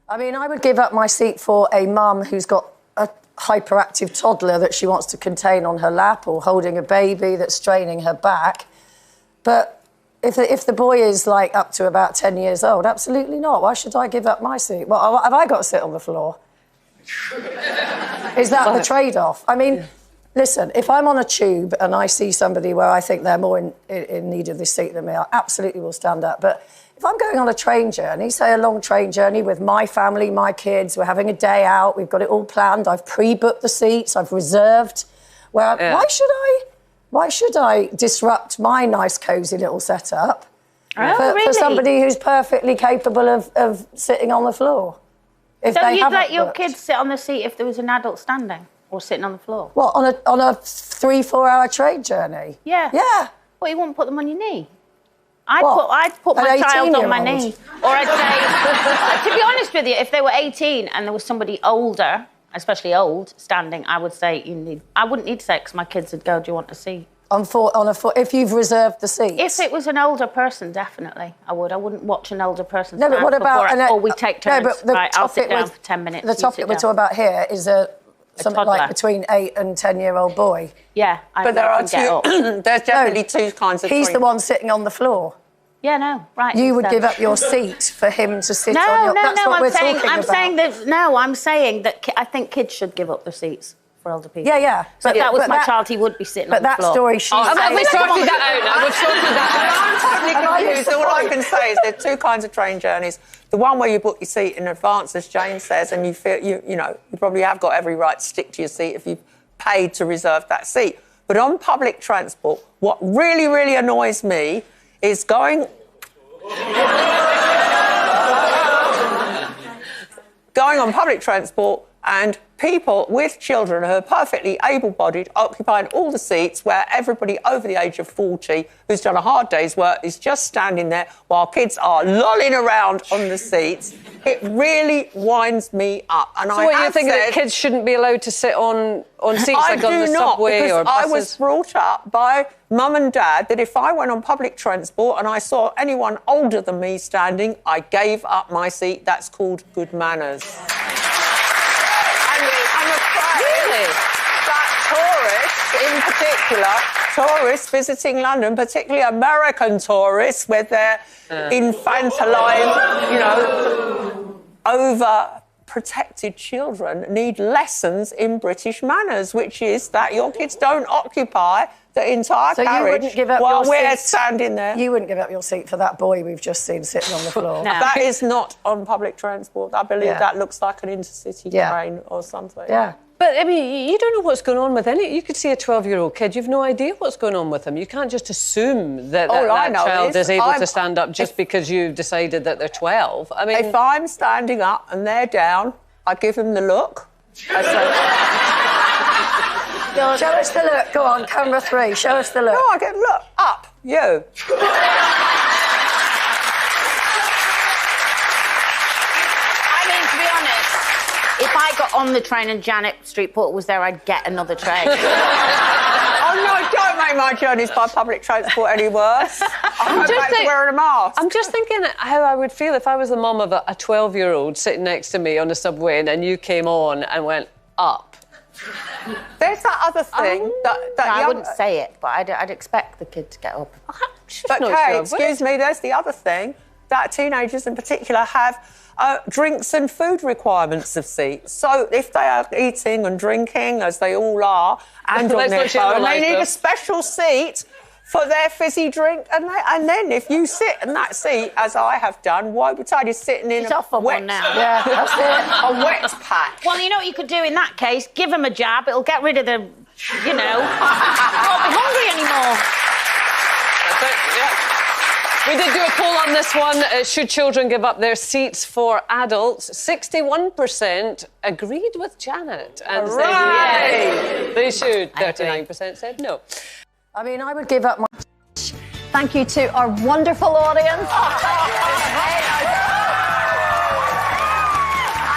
I mean, I would give up my seat for a mum who's got a hyperactive toddler that she wants to contain on her lap, or holding a baby that's straining her back. But if the boy is, like, up to about 10 years old, absolutely not. Why should I give up my seat? Well, have I got to sit on the floor? Is that the trade-off? I mean, listen, if I'm on a tube and I see somebody where I think they're more in need of this seat than me, I absolutely will stand up. But if I'm going on a train journey, say a long train journey with my family, my kids, we're having a day out, we've got it all planned, I've pre-booked the seats, I've reserved, why should I disrupt my nice, cosy little setup for somebody who's perfectly capable of sitting on the floor? So you'd let your kids sit on the seat if there was an adult standing, or sitting on the floor? What, on a 3-4 hour train journey? Yeah. Yeah. Well, you wouldn't put them on your knee. I'd put my child on my knee. Or I'd say, to be honest with you, if they were 18 and there was somebody older, especially old, standing, I would say I wouldn't need to say it because my kids would go, do you want a seat? If you've reserved the seats? If it was an older person, definitely, I would. I wouldn't watch an older person stand. No, but what about... we take turns. No, but right, I'll sit down for 10 minutes. The topic we're talking about here is something like between 8 and 10-year-old boy. Yeah, but there are two. There's definitely two kinds of. He's the one sitting on the floor. Yeah, no, right. You would give up your seat for him to sit on your... I'm saying that I think kids should give up their seats for older people. Yeah. So if that was my child, he would be sitting on the floor. But that story she's saying... Have we sorted that out now? We've sorted that out. I'm totally confused. All I can say is there are two kinds of train journeys. The one where you book your seat in advance, as Jane says, and you feel, you probably have got every right to stick to your seat if you've paid to reserve that seat. But on public transport, what really, really annoys me is going on public transport and people with children who are perfectly able-bodied occupying all the seats, where everybody over the age of 40 who's done a hard day's work is just standing there while kids are lolling around on the seats. It really winds me up. And so you think that kids shouldn't be allowed to sit on seats like on the subway or buses? I was brought up by mum and dad that if I went on public transport and I saw anyone older than me standing, I gave up my seat. That's called good manners. I'm afraid that tourists visiting London, particularly American tourists with their infantilised, over-protected children, need lessons in British manners, which is that your kids don't occupy the entire carriage while we're standing there. You wouldn't give up your seat for that boy we've just seen sitting on the floor? No. That is not on public transport. I believe that looks like an intercity train or something. Yeah. But, I mean, you don't know what's going on with any... You could see a 12-year-old kid, you've no idea what's going on with them. You can't just assume that that child is able to stand up just because you've decided that they're 12. I mean... If I'm standing up and they're down, I give them the look. Show us the look. Go on, camera 3. Show us the look. No, I get look up. You. If I got on the train and Janet Streetport was there, I'd get another train. Oh, no, don't make my journeys by public transport any worse. I'm going back to wearing a mask. I'm just thinking how I would feel if I was the mum of a 12-year-old sitting next to me on a subway and then you came on and went up. There's that other thing I wouldn't say it, but I'd expect the kid to get up. But, Kate, excuse me, there's the other thing that teenagers in particular have drinks and food requirements of seats. So if they are eating and drinking, as they all are, and on their phone, they need a special seat for their fizzy drink. And then if you sit in that seat, as I have done, why would I be sitting in a wet... now. Yeah, that's it. A wet pack. Well, you know what you could do in that case? Give them a jab. It'll get rid of the, won't be hungry anymore. That's it, yeah. We did do a poll on this one. Should children give up their seats for adults? 61% agreed with Janet and said yes, they should. 39% said no. I mean, I would give up my... Thank you to our wonderful audience.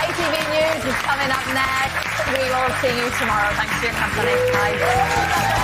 ITV News is coming up next. We will see you tomorrow. Thanks for your company. Bye.